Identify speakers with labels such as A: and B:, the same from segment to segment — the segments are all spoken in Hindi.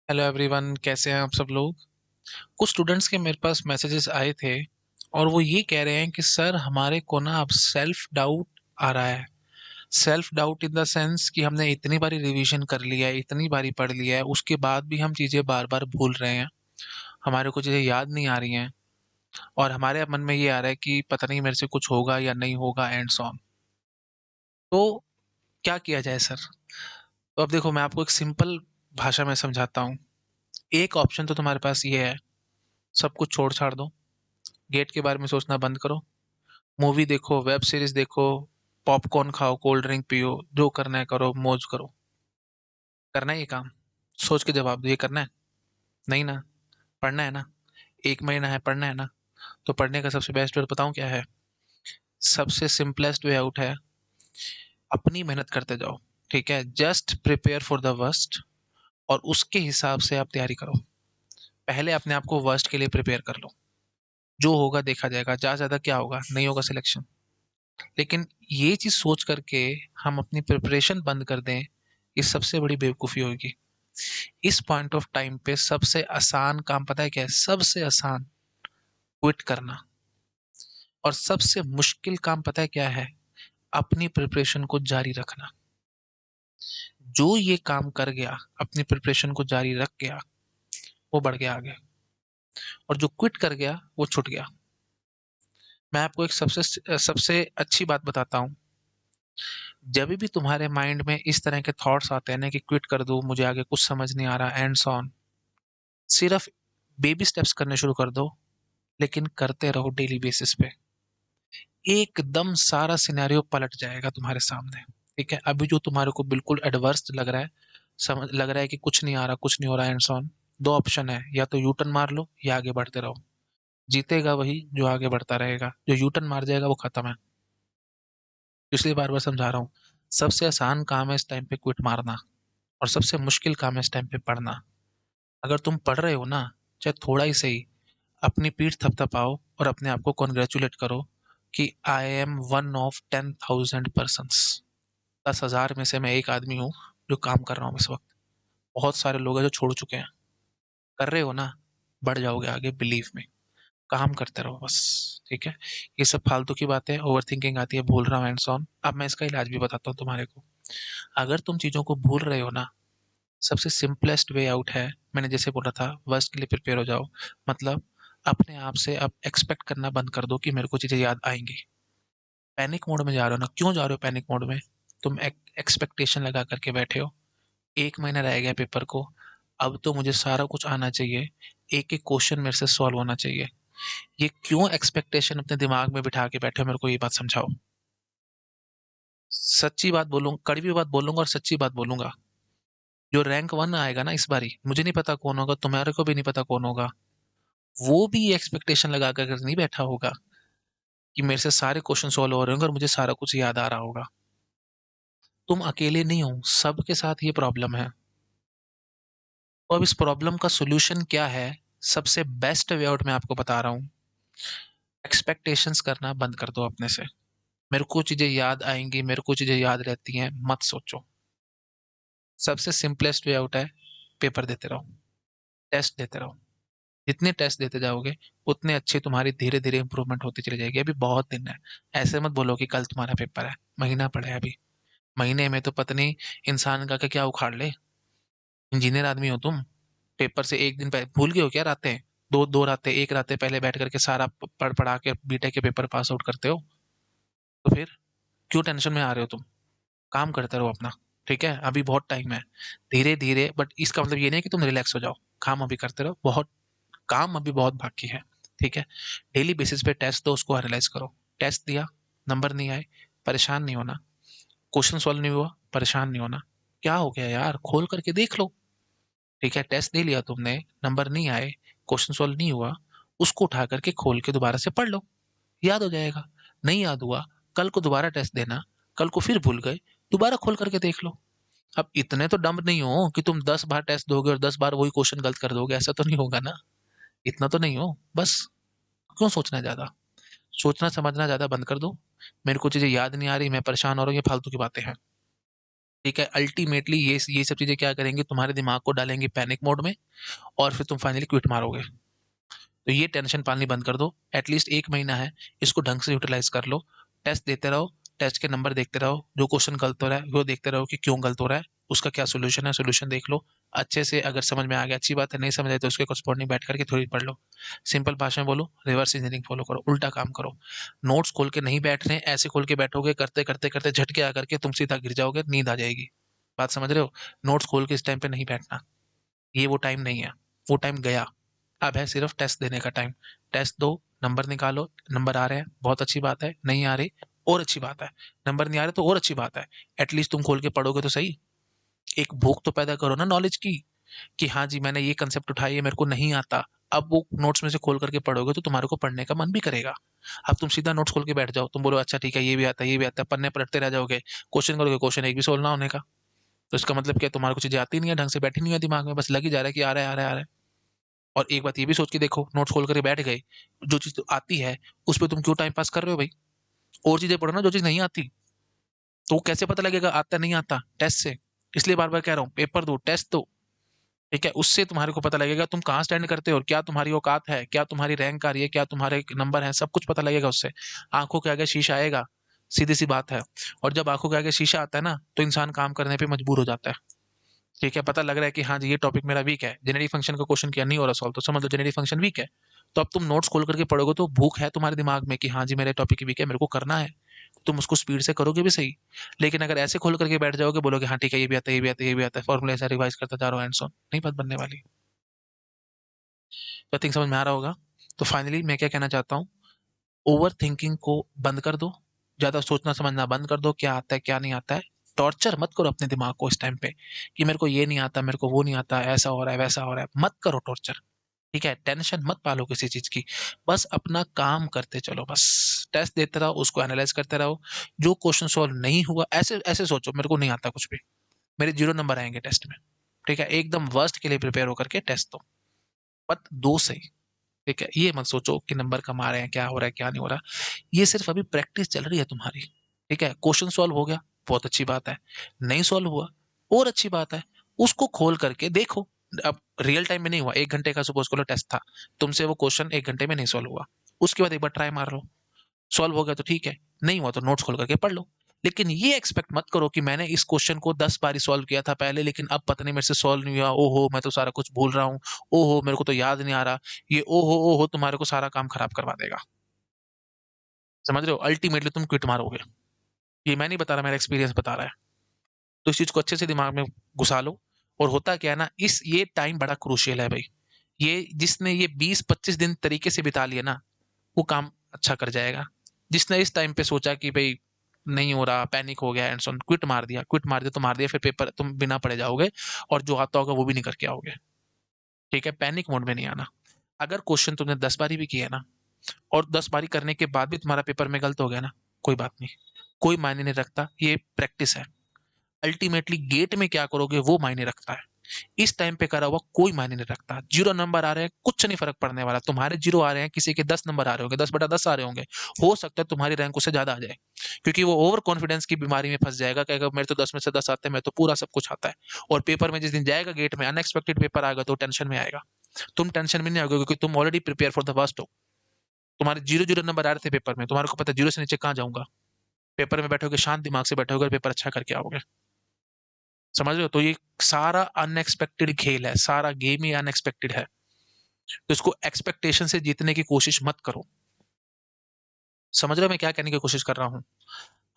A: हेलो एवरीवन, कैसे हैं आप सब लोग। कुछ स्टूडेंट्स के मेरे पास मैसेजेस आए थे और वो ये कह रहे हैं कि सर हमारे को ना अब सेल्फ डाउट आ रहा है। Self doubt in the sense कि हमने इतनी बारी रिवीजन कर लिया है, इतनी बारी पढ़ लिया है, उसके बाद भी हम चीज़ें बार बार भूल रहे हैं। हमारे को चीज़ें याद नहीं आ रही हैं और हमारे मन में ये आ रहा है कि पता नहीं मेरे से कुछ होगा या नहीं होगा एंड सो ऑन। तो क्या किया जाए सर। तो अब देखो, मैं आपको एक सिंपल भाषा में समझाता हूँ। एक ऑप्शन तो तुम्हारे पास ये है, सब कुछ छोड़ छाड़ दो, गेट के बारे में सोचना बंद करो, मूवी देखो, वेब सीरीज देखो, पॉपकॉर्न खाओ, कोल्ड ड्रिंक पियो, जो करना है करो, मौज करो। करना है ये काम? सोच के जवाब दो, ये करना है? नहीं ना। पढ़ना है ना। 1 महीना है, पढ़ना है ना। तो पढ़ने का सबसे बेस्ट वे बताऊं क्या है? सबसे सिंपलेस्ट वे आउट है, अपनी मेहनत करते जाओ। ठीक है, just prepare for the worst और उसके हिसाब से आप तैयारी करो। पहले अपने आप को वर्स्ट के लिए प्रिपेयर कर लो। जो होगा देखा जाएगा, ज्यादा ज्यादा क्या होगा, नहीं होगा सिलेक्शन। लेकिन ये चीज सोच करके हम अपनी प्रिपरेशन बंद कर दें, ये सबसे बड़ी बेवकूफ़ी होगी। इस पॉइंट ऑफ टाइम पे सबसे आसान काम पता है क्या है? सबसे आसान, क्विट करना। और सबसे मुश्किल काम पता है क्या है? अपनी प्रिपरेशन को जारी रखना। जो ये काम कर गया, अपनी प्रिपरेशन को जारी रख गया, वो बढ़ गया आगे। और जो क्विट कर गया, वो छूट गया। मैं आपको एक सबसे सबसे अच्छी बात बताता हूँ। जब भी तुम्हारे माइंड में इस तरह के थॉट्स आते हैं ना कि क्विट कर दूं, मुझे आगे कुछ समझ नहीं आ रहा एंड सो ऑन, सिर्फ बेबी स्टेप्स करने शुरू कर दो, लेकिन करते रहो डेली बेसिस पे। एकदम सारा सिनेरियो पलट जाएगा तुम्हारे सामने। ठीक है, अभी जो तुम्हारे को बिल्कुल एडवर्स लग रहा है, समझ लग रहा है कि कुछ नहीं आ रहा, कुछ नहीं हो रहा एंड सो ऑन, दो ऑप्शन है, या तो यू टर्न मार लो या आगे बढ़ते रहो। जीतेगा वही जो आगे बढ़ता रहेगा, जो यू टर्न मार जाएगा वो खत्म है। इसलिए बार बार समझा रहा हूँ, सबसे आसान काम है इस टाइम पे क्विट मारना, और सबसे मुश्किल काम है इस टाइम पे पढ़ना। अगर तुम पढ़ रहे हो ना, चाहे थोड़ा ही सही, अपनी पीठ थपथपाओ और अपने आप को कॉन्ग्रेचुलेट करो कि I am one of 10,000 persons. 10,000 में से मैं एक आदमी हूँ जो काम कर रहा हूँ इस वक्त। बहुत सारे लोग हैं जो छोड़ चुके हैं। कर रहे हो ना, बढ़ जाओगे आगे, बिलीव में। काम करते रहो बस। ठीक है, ये सब फालतू की बातें, ओवर थिंकिंग आती है, भूल रहा हूँ एंड सो ऑन। अब मैं इसका इलाज भी बताता हूँ तुम्हारे को। अगर तुम चीज़ों को भूल रहे हो ना, सबसे सिंपलेस्ट वे आउट है, मैंने जैसे बोला था, वर्स्ट के लिए प्रिपेयर हो जाओ। मतलब अपने आप से अब एक्सपेक्ट करना बंद कर दो कि मेरे को चीज़ें याद आएंगी। पैनिक मोड में जा रहे हो ना, क्यों जा रहे हो पैनिक मोड में? तुम एक्सपेक्टेशन लगा करके बैठे हो, 1 महीना रह गया पेपर को, अब तो मुझे सारा कुछ आना चाहिए, एक एक क्वेश्चन मेरे से सॉल्व होना चाहिए। ये क्यों एक्सपेक्टेशन अपने दिमाग में बिठा के बैठे हो, मेरे को ये बात समझाओ। सच्ची बात बोलूंगा, कड़वी बात बोलूंगा और सच्ची बात बोलूंगा। जो रैंक 1 आएगा ना इस बारी, मुझे नहीं पता कौन होगा, तुम्हारे को भी नहीं पता कौन होगा, वो भी एक्सपेक्टेशन लगा कर नहीं बैठा होगा कि मेरे से सारे क्वेश्चन सॉल्व हो रहे होंगे और मुझे सारा कुछ याद आ रहा होगा। तुम अकेले नहीं हो, सबके साथ ये प्रॉब्लम है। तो अब इस प्रॉब्लम का सोल्यूशन क्या है? सबसे बेस्ट वे आउट मैं आपको बता रहा हूँ। एक्सपेक्टेशंस करना बंद कर दो अपने से। मेरे को चीजें याद आएंगी, मेरे को चीजें याद रहती हैं, मत सोचो। सबसे सिंपलेस्ट वे आउट है, पेपर देते रहो, टेस्ट देते रहो। जितने टेस्ट देते जाओगे, उतने अच्छे तुम्हारी धीरे धीरे इंप्रूवमेंट होती चली जाएगी। अभी बहुत दिन है, ऐसे मत बोलो कि कल तुम्हारा पेपर है, महीना पड़ा है अभी। महीने में तो पत्नी इंसान का क्या उखाड़ ले। इंजीनियर आदमी हो तुम, पेपर से एक दिन पहले भूल गए हो क्या? रातें, दो दो रातें, एक रातें पहले बैठ करके सारा पढ़ पढ़ा के बीटेक के पेपर पास आउट करते हो। तो फिर क्यों टेंशन में आ रहे हो तुम? काम करते रहो अपना। ठीक है, अभी बहुत टाइम है, धीरे धीरे। बट इसका मतलब ये नहीं कि तुम रिलैक्स हो जाओ, काम अभी करते रहो, बहुत काम अभी बहुत बाकी है। ठीक है, डेली बेसिस पे टेस्ट दो, उसको एनालाइज करो। टेस्ट दिया, नंबर नहीं आए, परेशान नहीं होना। क्वेश्चन सॉल्व नहीं हुआ, परेशान नहीं होना। क्या हो गया यार, खोल करके देख लो। ठीक है, टेस्ट दे लिया तुमने, नंबर नहीं आए, क्वेश्चन सॉल्व नहीं हुआ, उसको उठा करके खोल के दोबारा से पढ़ लो, याद हो जाएगा। नहीं याद हुआ, कल को दोबारा टेस्ट देना, कल को फिर भूल गए, दोबारा खोल करके देख लो। अब इतने तो डम्ब नहीं हो कि तुम 10 बार टेस्ट दोगे और 10 बार वही क्वेश्चन गलत कर दोगे, ऐसा तो नहीं होगा ना। इतना तो नहीं हो बस। क्यों सोचना है ज्यादा? सोचना समझना ज्यादा बंद कर दो। मेरे को चीजें याद नहीं आ रही, मैं परेशान हो रहा हूँ, ये फालतू की बातें हैं। ठीक है, अल्टीमेटली ये सब चीजें क्या करेंगे, तुम्हारे दिमाग को डालेंगे पैनिक मोड में, और फिर तुम फाइनली क्विट मारोगे। तो ये टेंशन पालनी बंद कर दो। एटलीस्ट 1 महीना है, इसको ढंग से यूटिलाइज कर लो। टेस्ट देते रहो, टेस्ट के नंबर देखते रहो, जो क्वेश्चन गलत हो रहा है वो देखते रहो कि क्यों गलत हो रहा है, उसका क्या सोल्यूशन है, सोल्यूशन देख लो अच्छे से। अगर समझ में आ गया अच्छी बात है, नहीं समझ आए तो उसके कॉरस्पॉन्डिंग बैठ करके थोड़ी पढ़ लो। सिंपल भाषा में बोलो, रिवर्स इंजीनियरिंग फॉलो करो, उल्टा काम करो। नोट्स खोल के नहीं बैठ रहे हैं, ऐसे खोल के बैठोगे, करते करते करते झटके आकर के तुम सीधा गिर जाओगे, नींद आ जाएगी। बात समझ रहे हो? नोट्स खोल के इस टाइम पे नहीं बैठना, ये वो टाइम नहीं है, वो टाइम गया। अब है सिर्फ टेस्ट देने का टाइम। टेस्ट दो, नंबर निकालो। नंबर आ रहे हैं, बहुत अच्छी बात है। नहीं आ रही, और अच्छी बात है। नंबर नहीं आ रहे तो और अच्छी बात है। एटलीस्ट तुम खोल के पढ़ोगे तो सही। एक भूख तो पैदा करो ना नॉलेज की, कि हाँ जी मैंने ये कंसेप्ट उठाई है, मेरे को नहीं आता। अब वो नोट्स में से खोल करके पढ़ोगे तो तुम्हारे को पढ़ने का मन भी करेगा। अब तुम सीधा नोट्स खोल के बैठ जाओ, तुम बोलो अच्छा ठीक है ये भी आता है, ये भी आता है, पन्ने पलटते रह जाओगे, क्वेश्चन करोगे, क्वेश्चन एक भी सोल्व ना होने का। तो इसका मतलब क्या, तुम्हारे को चीजें आती नहीं है, ढंग से बैठी नहीं है दिमाग में, बस लगी जा रहा है कि आ रहा है, आ रहा है, आ रहा है। और एक बात ये भी सोच के देखो, नोट्स खोल कर बैठ गए, जो चीज तो आती है उस पर तुम क्यों टाइम पास कर रहे हो भाई? और चीजें पढ़ो ना जो चीज नहीं आती। तो वो कैसे पता लगेगा आता नहीं आता? टेस्ट से। इसलिए बार बार कह रहा हूँ, पेपर दो, टेस्ट दो। ठीक है, उससे तुम्हारे को पता लगेगा तुम कहाँ स्टैंड करते हो, और क्या तुम्हारी औकात है, क्या तुम्हारी रैंक आ रही है, क्या तुम्हारे नंबर है, सब कुछ पता लगेगा उससे। आंखों के आगे शीशा आएगा, सीधी सी बात है। और जब आंखों के आगे शीशा आता है ना, तो इंसान काम करने पे मजबूर हो जाता है। ठीक है, पता लग रहा है कि हाँ जी ये टॉपिक मेरा वीक है, जेनेटिक फंक्शन का क्वेश्चन किया नहीं हो रहा सॉल्व, तो समझ लो जेनेटिक फंक्शन वीक है। तो अब तुम नोट्स खोल करके पढ़ोगे तो भूख है तुम्हारे दिमाग में कि हाँ जी मेरे टॉपिक वीक है, मेरे को करना है, तो तुम उसको स्पीड से करोगे भी सही। लेकिन अगर ऐसे खोल करके बैठ जाओगे, बोलोगे हाँ ठीक है ये भी आता है, ये भी आता है, ये भी आता है, फॉर्मूला ऐसा रिवाइज करता जा रहा हूँ एंड सो, नहीं बात बनने वाली। तो थिंक समझ में आ रहा होगा। तो फाइनली मैं क्या कहना चाहता हूँ, ओवर थिंकिंग को बंद कर दो। ज्यादा सोचना समझना बंद कर दो, क्या आता है क्या नहीं आता है। टॉर्चर मत करो अपने दिमाग को इस टाइम पे, कि मेरे को ये नहीं आता, मेरे को वो नहीं आता, ऐसा हो रहा है वैसा हो रहा है, मत करो टॉर्चर। ठीक है, टेंशन मत पालो किसी चीज की। बस अपना काम करते चलो, बस टेस्ट देते रहो, उसको एनालाइज करते रहो। जो क्वेश्चन सॉल्व नहीं हुआ, ऐसे ऐसे सोचो मेरे को नहीं आता कुछ भी, मेरे 0 नंबर आएंगे टेस्ट में। ठीक है, एकदम वर्स्ट के लिए प्रिपेयर होकर के टेस्ट दो, बट दो सही। ठीक है, ये मत सोचो कि नंबर कम आ रहे हैं, क्या हो रहा है क्या नहीं हो रहा। ये सिर्फ अभी प्रैक्टिस चल रही है तुम्हारी। ठीक है, क्वेश्चन सॉल्व हो गया, बहुत अच्छी बात है। नहीं सॉल्व हुआ, और अच्छी बात है। उसको खोल करके देखो। अब रियल टाइम में नहीं हुआ, 1 घंटे का सपोज करो टेस्ट था, तुमसे वो क्वेश्चन 1 घंटे में नहीं सॉल्व हुआ, उसके बाद एक बार ट्राई मार लो। सॉल्व हो गया तो ठीक है, नहीं हुआ तो नोट्स खोल करके पढ़ लो। लेकिन ये एक्सपेक्ट मत करो कि मैंने इस क्वेश्चन को 10 बार सॉल्व किया था पहले, लेकिन अब पता नहीं मेरे से सॉल्व नहीं हुआ, ओहो मैं तो सारा कुछ भूल रहा हूँ, ओहो मेरे को तो याद नहीं आ रहा। ये ओहो ओहो तुम्हारे को सारा काम खराब करवा देगा। समझ रहे हो? अल्टीमेटली तुम क्विट मारोगे। ये मैं नहीं बता रहा, मेरा एक्सपीरियंस बता रहा है। तो इस चीज को अच्छे से दिमाग में घुसा लो। और होता क्या है ना, इस ये टाइम बड़ा क्रूशियल है भाई। ये जिसने ये 20-25 दिन तरीके से बिता लिया ना, वो काम अच्छा कर जाएगा। जिसने इस टाइम पे सोचा कि भाई नहीं हो रहा, पैनिक हो गया एंड सो क्विट मार दिया, क्विट मार दिया तो मार दिया, फिर पेपर तुम बिना पढ़े जाओगे, और जो आता होगा वो भी नहीं करके आओगे। ठीक है, पैनिक मोड में नहीं आना। अगर क्वेश्चन तुमने 10 बारी भी किया ना, और 10 बारी करने के बाद भी तुम्हारा पेपर में गलत हो गया ना, कोई बात नहीं, कोई मायने नहीं रखता, ये प्रैक्टिस है। अल्टीमेटली गेट में क्या करोगे वो मायने रखता है। इस टाइम पे करा हुआ कोई मायने नहीं रखता। 0 नंबर आ रहे हैं, कुछ नहीं फर्क पड़ने वाला। तुम्हारे 0 आ रहे हैं, किसी के 10 नंबर आ रहे होंगे, 10/10 आ रहे होंगे। हो सकता है तुम्हारी रैंक उससे ज्यादा आ जाए, क्योंकि वो ओवर कॉन्फिडेंस की बीमारी में फंस जाएगा, कहेगा मेरे तो 10 में से 10 आते हैं, मैं तो पूरा सब कुछ आता है। और पेपर में जिस दिन जाएगा गेट में, अनएक्सपेक्टेड पेपर आएगा तो टेंशन में आएगा। तुम टेंशन में नहीं आओगे, क्योंकि तुम already prepare for the worst हो। तुम्हारे 0 0 नंबर आ रहे थे पेपर में, तुम्हारे को पता है 0 से नीचे कहाँ जाऊंगा। पेपर में बैठोगे, शांत दिमाग से बैठोगे, पेपर अच्छा करके आओगे। समझ रहे हो? तो ये सारा अनएक्सपेक्टेड खेल है, सारा गेम ही अनएक्सपेक्टेड है। तो इसको एक्सपेक्टेशन से जीतने की कोशिश मत करो। समझ रहे हो मैं क्या कहने की कोशिश कर रहा हूँ?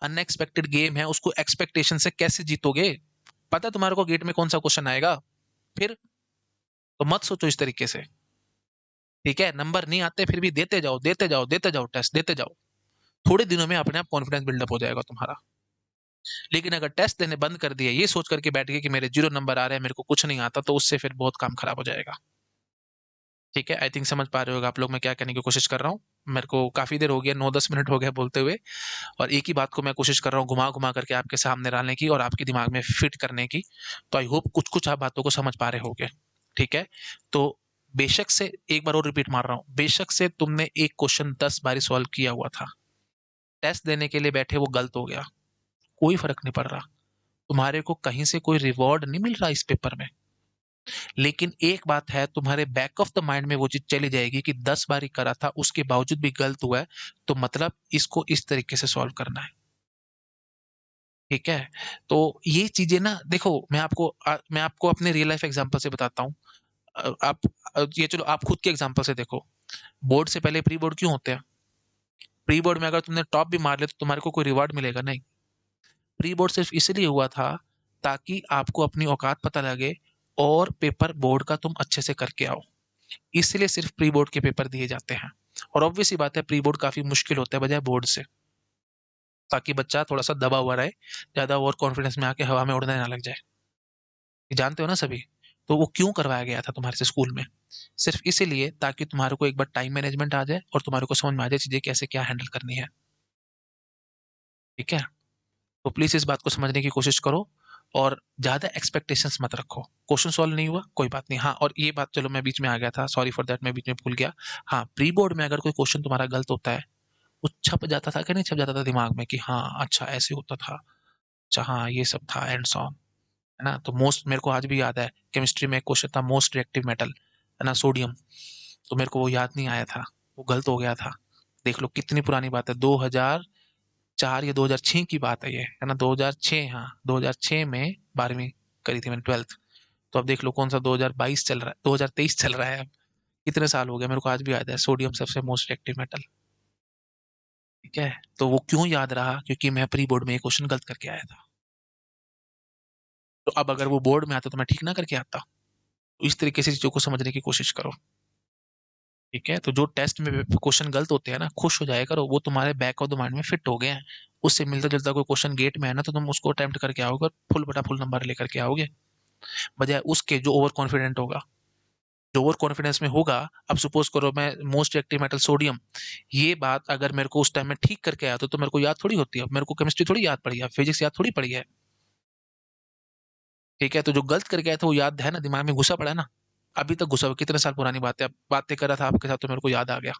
A: अनएक्सपेक्टेड गेम है, उसको एक्सपेक्टेशन से कैसे जीतोगे? पता है तुम्हारे को गेट में कौन सा क्वेश्चन आएगा? फिर तो मत सोचो इस तरीके से। ठीक है, नंबर नहीं आते फिर भी देते जाओ, देते जाओ, देते जाओ, टेस्ट देते जाओ। थोड़े दिनों में अपने आप कॉन्फिडेंस बिल्डअप हो जाएगा तुम्हारा। लेकिन अगर टेस्ट देने बंद कर दिए, ये सोच करके बैठ गए कि मेरे 0 नंबर आ रहे हैं, मेरे को कुछ नहीं आता, तो उससे फिर बहुत काम खराब हो जाएगा। ठीक है, आई थिंक समझ पा रहे होगा आप लोग मैं क्या कहने की कोशिश कर रहा हूँ। मेरे को काफी देर हो गया, 9-10 मिनट हो गया बोलते हुए, और एक ही बात को मैं कोशिश कर रहा हूँ घुमा घुमा करके आपके सामने डालने की, और आपके दिमाग में फिट करने की। तो आई होप कुछ कुछ आप बातों को समझ पा रहे होगे। ठीक है, तो बेशक से एक बार और रिपीट मार रहा हूँ, बेशक से तुमने एक क्वेश्चन 10 बारी सॉल्व किया हुआ था, टेस्ट देने के लिए बैठे वो गलत हो गया, कोई फर्क नहीं पड़ रहा। तुम्हारे को कहीं से कोई रिवॉर्ड नहीं मिल रहा इस पेपर में, लेकिन एक बात है, तुम्हारे बैक ऑफ द माइंड में वो चीज चली जाएगी कि 10 बार ही करा था, उसके बावजूद भी गलत हुआ है, तो मतलब इसको इस तरीके से सॉल्व करना है। ठीक है। तो ये चीजें ना देखो, मैं आपको अपने रियल लाइफ एग्जांपल से बताता हूँ। आप ये चलो आप खुद के एग्जांपल से देखो। बोर्ड से पहले प्री बोर्ड क्यों होते हैं? प्री बोर्ड में अगर तुमने टॉप भी मार लिया तो तुम्हारे को कोई रिवार्ड मिलेगा नहीं। प्री बोर्ड सिर्फ इसलिए हुआ था ताकि आपको अपनी औकात पता लगे और पेपर बोर्ड का तुम अच्छे से करके आओ। इसलिए सिर्फ प्री बोर्ड के पेपर दिए जाते हैं। और ऑब्वियस सी बात है, प्री बोर्ड काफी मुश्किल होता है बजाय बोर्ड से, ताकि बच्चा थोड़ा सा दबा हुआ रहे, ज्यादा ओवर कॉन्फिडेंस में आके हवा में उड़ने ना लग जाए। ये जानते हो ना सभी। तो वो क्यों करवाया गया था तुम्हारे से स्कूल में? सिर्फ इसीलिए ताकि तुम्हारे को एक बार टाइम मैनेजमेंट आ जाए और तुम्हारे को समझ में आ जाए चीजें कैसे क्या हैंडल करनी है। ठीक है। तो प्लीज इस बात को समझने की कोशिश करो और ज्यादा एक्सपेक्टेशंस मत रखो। क्वेश्चन सॉल्व नहीं हुआ कोई बात नहीं। हाँ, और ये बात चलो मैं बीच में आ गया था, सॉरी फॉर दैट, मैं बीच में भूल गया। हाँ, प्री बोर्ड में अगर कोई क्वेश्चन तुम्हारा गलत होता है, वो छप जाता था कि नहीं छप जाता था दिमाग में कि हाँ अच्छा ऐसे होता था, अच्छा हाँ ये सब था एंड सॉ ऑन। है ना। तो मोस्ट मेरे को आज भी याद है, केमिस्ट्री में एक क्वेश्चन था मोस्ट रिएक्टिव मेटल, है ना, सोडियम। तो मेरे को वो याद नहीं आया था, वो गलत हो गया था। देख लो कितनी पुरानी बात है, 2004 या 2006 की बात है ये, है ना, 2006, हाँ 2006 में 12वीं करी थी मैंने, ट्वेल्थ। तो अब देख लो कौन सा 2022 चल रहा है, 2023 चल रहा है अब। कितने साल हो गए, मेरे को आज भी याद है, सोडियम सबसे मोस्ट रिएक्टिव मेटल। ठीक है। तो वो क्यों याद रहा? क्योंकि मैं प्री बोर्ड में ये क्वेश्चन गलत करके आया था। तो अब अगर वो बोर्ड में आता तो मैं ठीक ना करके आता। तो इस तरीके से चीजों को समझने की कोशिश करो। ठीक है। तो जो टेस्ट में क्वेश्चन गलत होते हैं ना, खुश हो जाया करो, वो तुम्हारे बैक ऑफ द माइंड में फिट हो गए हैं। उससे मिलता जुलता कोई क्वेश्चन गेट में है ना, तो तुम उसको अटेम्प्ट करके आओगे और फुल बटा फुल नंबर लेकर के आओगे, बजाय उसके जो ओवर कॉन्फिडेंट होगा। जो ओवर कॉन्फिडेंस में होगा, अब सपोज करो मैं मोस्ट एक्टिव मेटल सोडियम, ये बात अगर मेरे को उस टाइम में ठीक करके आया तो मेरे को याद थोड़ी होती है, मेरे को केमिस्ट्री थोड़ी याद पड़ी है, फिजिक्स याद थोड़ी पड़ी है। ठीक है। तो जो गलत करके आया था वो याद है ना, दिमाग में घुसा पड़ा है ना। अभी तक घुसा हुआ, कितने साल पुरानी बात है, अब बातें कर रहा था आपके साथ तो मेरे को याद आ गया।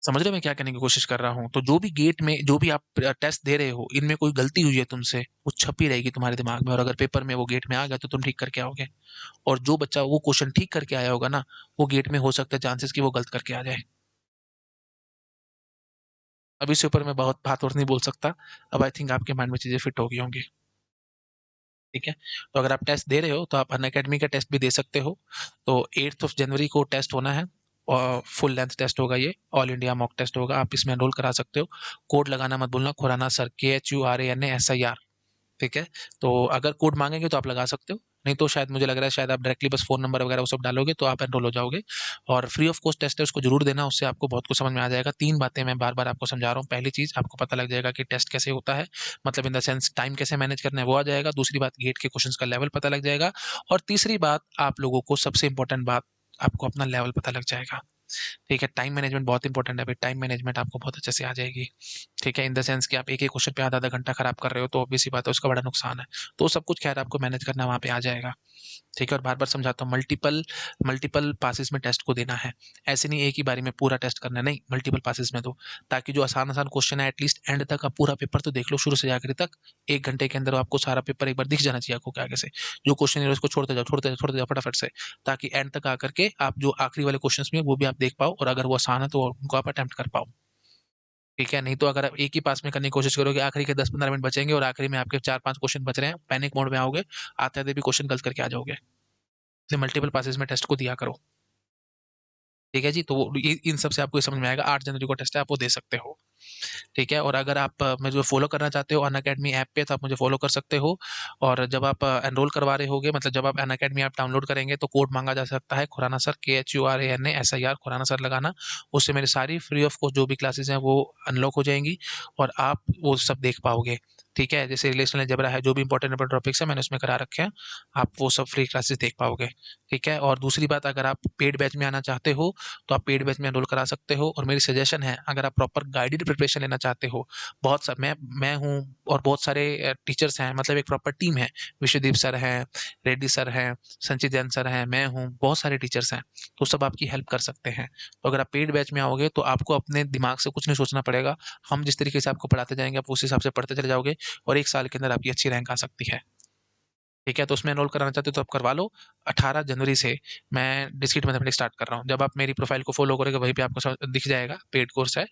A: समझ रहे हो मैं क्या कहने की कोशिश कर रहा हूँ? तो जो भी गेट में जो भी आप टेस्ट दे रहे हो, इनमें कोई गलती हुई है तुमसे, वो छपी रहेगी तुम्हारे दिमाग में, और अगर पेपर में वो गेट में आ गया तो तुम ठीक करके आओगे। और जो बच्चा वो क्वेश्चन ठीक करके आया होगा ना, वो गेट में हो सकता है चांसेस कि वो गलत करके आ जाए। अब इसके ऊपर मैं बहुत बात और नहीं बोल सकता। अब आई थिंक आपके माइंड में चीजें फिट हो गई होंगी। ठीक है। तो अगर आप टेस्ट दे रहे हो तो आप अन अकेडमी का टेस्ट भी दे सकते हो। तो 8 जनवरी को टेस्ट होना है, और फुल लेंथ टेस्ट होगा, ये ऑल इंडिया मॉक टेस्ट होगा, आप इसमें एनरोल करा सकते हो। कोड लगाना मत भूलना, खुराना सर, KHURANASIR। ठीक है। तो अगर कोड मांगेंगे तो आप लगा सकते हो, नहीं तो शायद मुझे लग रहा है शायद आप डायरेक्टली बस फ़ोन नंबर वगैरह वो सब डालोगे तो आप एनरोल हो जाओगे। और फ्री ऑफ कॉस्ट टेस्ट है, उसको जरूर देना, उससे आपको बहुत कुछ समझ में आ जाएगा। 3 बातें मैं बार बार आपको समझा रहा हूँ। पहली चीज़, आपको पता लग जाएगा कि टेस्ट कैसे होता है, मतलब इन द सेंस टाइम कैसे मैनेज करना है वो आ जाएगा। दूसरी बात, गेट के क्वेश्चंस का लेवल पता लग जाएगा। और तीसरी बात, आप लोगों को सबसे इंपॉर्टेंट बात, आपको अपना लेवल पता लग जाएगा। ठीक है। टाइम मैनेजमेंट बहुत इंपॉर्टेंट है भाई, टाइम मैनेजमेंट आपको बहुत अच्छे से आ जाएगी। ठीक है। इन द सेंस कि आप एक एक क्वेश्चन पे आधा आधा घंटा खराब कर रहे हो तो ऑब्वियस सी बात है उसका बड़ा नुकसान है। तो सब कुछ खैर आपको मैनेज करना वहाँ पे आ जाएगा। ठीक है। और बार बार समझाता हूँ, मल्टीपल मल्टीपल पासेस में टेस्ट को देना है। ऐसे नहीं एक ही बारी में पूरा टेस्ट करना है, नहीं, मल्टीपल पासेस में दो, ताकि जो आसान आसान क्वेश्चन है एटलीस्ट एंड तक आप पूरा पेपर तो देख लो, शुरू से आखिरी तक। 1 घंटे के अंदर आपको सारा पेपर एक बार दिख जाना चाहिए आपको के आगे से। जो क्वेश्चन है उसको छोड़ते जाओ छोड़ते जाओ छोड़ते जाओ फटाफट से, ताकि एंड तक आकर के आप जो आखिरी वाले क्वेश्चन में वो भी आप देख पाओ, और अगर वो आसान है तो उनको आप अटेम्प्ट कर पाओ। ठीक है। नहीं तो अगर आप एक ही पास में करने की कोशिश करोगे, आखिरी के 10-15 मिनट बचेंगे और आखिरी में आपके 4-5 क्वेश्चन बच रहे हैं, पैनिक मोड में आओगे, आते आते भी क्वेश्चन गलत करके आ जाओगे। इसलिए मल्टीपल पासेस में टेस्ट को दिया करो। ठीक है जी। तो इन सब से आपको ये समझ में आएगा। 8 जनवरी को टेस्ट है, आप वो दे सकते हो। ठीक है। और अगर आप मुझे फॉलो करना चाहते हो अन अकेडमी ऐप पे, तो आप मुझे फॉलो कर सकते हो। और जब आप एनरोल करवा रहे होगे, मतलब जब आप अन अकेडमी ऐप डाउनलोड करेंगे, तो कोड मांगा जा सकता है Khurana sir, KHURANASIR, Khurana sir लगाना। उससे मेरी सारी फ्री ऑफ कॉस्ट जो भी क्लासेस हैं वो अनलॉक हो जाएंगी, और आप वो सब देख पाओगे। ठीक है। जैसे रिलेशनल अलजेब्रा है, जो भी इंपॉर्टेंट टॉपिक्स है मैंने उसमें करा रखे हैं, आप वो सब फ्री क्लासेस देख पाओगे। ठीक है। और दूसरी बात, अगर आप पेड बैच में आना चाहते हो तो आप पेड बैच में एनरोल करा सकते हो। और मेरी सजेशन है, अगर आप प्रॉपर गाइडेड प्रिपरेशन लेना चाहते हो, बहुत सा मैं हूँ और बहुत सारे टीचर्स हैं, मतलब एक प्रॉपर टीम है। विश्वदीप सर हैं, रेड्डी सर हैं, संचित जैन सर हैं, मैं हूँ, बहुत सारे टीचर्स हैं, तो सब आपकी हेल्प कर सकते हैं। तो अगर आप पेड बैच में आओगे तो आपको अपने दिमाग से कुछ नहीं सोचना पड़ेगा। हम जिस तरीके से आपको पढ़ाते जाएँगे, आप उस हिसाब से पढ़ते चले जाओगे और 1 साल के अंदर आपकी अच्छी रैंक आ सकती है। ठीक है, तो उसमें एनरोल कराना चाहते हो तो आप करवा लो। 18 जनवरी से मैं डिस्क्रीट मैथमेटिक्स स्टार्ट कर रहा हूँ। जब आप मेरी प्रोफाइल को फॉलो करोगे वहीं पे आपको दिख जाएगा, पेड कोर्स है।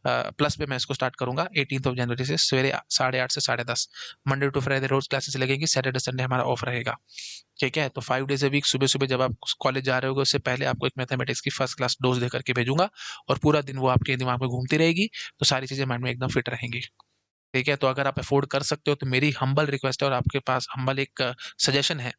A: प्लस पे मैं इसको स्टार्ट करूंगा 18 ऑफ जनवरी से, सवेरे 8:30 से 10:30। मंडे टू फ्राइडे रोज क्लासेस लगेंगी, सैटरडे संडे हमारा ऑफ रहेगा। ठीक है, तो 5 डेज ए वीक, सुबह सुबह जब आप कॉलेज जा रहे होगे उससे पहले आपको एक मैथमेटिक्स की फर्स्ट क्लास डोज दे करके भेजूंगा, और पूरा दिन वो आपके दिमाग में घूमती रहेगी, तो सारी चीजें माइंड में एकदम फिट रहेंगी। ठीक है, तो अगर आप अफोर्ड कर सकते हो तो मेरी हम्बल रिक्वेस्ट है, और आपके पास हम्बल एक सजेशन है,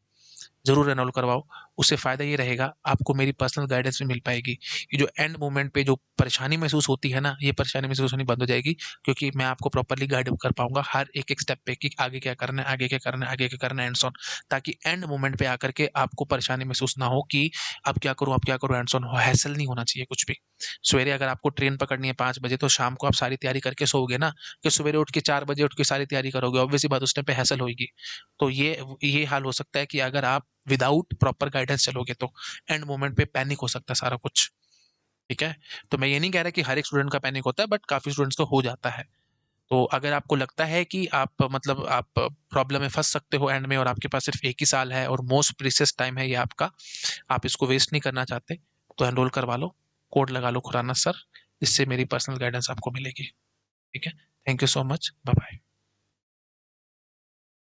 A: ज़रूर एनरोल करवाओ। उससे फ़ायदा ये रहेगा, आपको मेरी पर्सनल गाइडेंस भी मिल पाएगी। ये जो एंड मोमेंट पे जो परेशानी महसूस होती है ना, ये परेशानी महसूस होनी बंद हो जाएगी, क्योंकि मैं आपको प्रॉपर्ली गाइड कर पाऊँगा हर एक-एक स्टेप पे कि आगे क्या करना है, आगे क्या करना है, आगे क्या करना है, एंड सो ऑन। ताकि एंड मोमेंट पे आकर के आपको परेशानी महसूस ना हो कि अब क्या करूँ, अब क्या करूँ, एंड सो ऑन। हैसल नहीं होना चाहिए कुछ भी। सवेरे अगर आपको ट्रेन पकड़नी है 5 बजे, तो शाम को आप सारी तैयारी करके सोओगे ना, कि सवेरे उठ के 4 बजे उठ के सारी तैयारी करोगे, ऑब्वियस सी बात उस टाइम पे हैसल होएगी। तो ये हाल हो सकता है कि अगर आप विदाउट प्रॉपर गाइडेंस चलोगे तो एंड मोमेंट पे पैनिक हो सकता है सारा कुछ। ठीक है, तो मैं ये नहीं कह रहा कि हर एक स्टूडेंट का पैनिक होता है, बट काफी स्टूडेंट्स को हो जाता है। तो अगर आपको लगता है कि आप मतलब आप प्रॉब्लम में फंस सकते हो एंड में, और आपके पास सिर्फ 1 ही साल है और मोस्ट प्रीशियस टाइम है ये आपका, आप इसको वेस्ट नहीं करना चाहते, तो एनरोल करवा लो, कोड लगा लो खुराना सर। इससे मेरी पर्सनल गाइडेंस आपको मिलेगी। ठीक है, thank you so much, bye bye.